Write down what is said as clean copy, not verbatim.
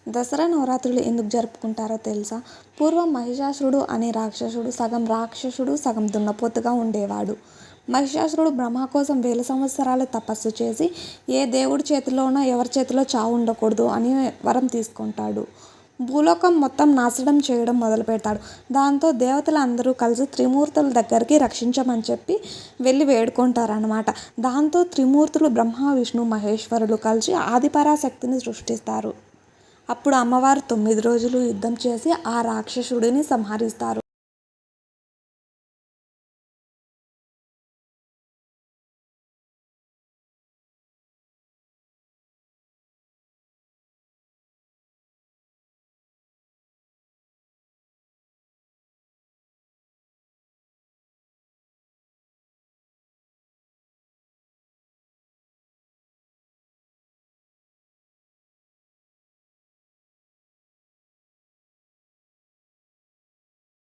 దసరా నవరాత్రులు ఎందుకు జరుపుకుంటారో తెలుసా? పూర్వం మహిషాసురుడు అనే రాక్షసుడు సగం రాక్షసుడు, సగం దున్నపోతుగా ఉండేవాడు. మహిషాసురుడు బ్రహ్మ కోసం వేల సంవత్సరాలు తపస్సు చేసి ఏ దేవుడి చేతిలోనో ఎవరి చేతిలో చావు ఉండకూడదు అని వరం తీసుకుంటాడు. భూలోకం మొత్తం నాశనం చేయడం మొదలుపెడతాడు. దాంతో దేవతలు అందరూ కలిసి త్రిమూర్తుల దగ్గరికి రక్షించమని చెప్పి వెళ్ళి వేడుకుంటారన్నమాట. దాంతో త్రిమూర్తులు బ్రహ్మ, విష్ణు, మహేశ్వరులు కలిసి ఆదిపరాశక్తిని సృష్టిస్తారు. అప్పుడు అమ్మవారు 9 రోజులు యుద్ధం చేసి ఆ రాక్షసుడిని సంహరిస్తారు.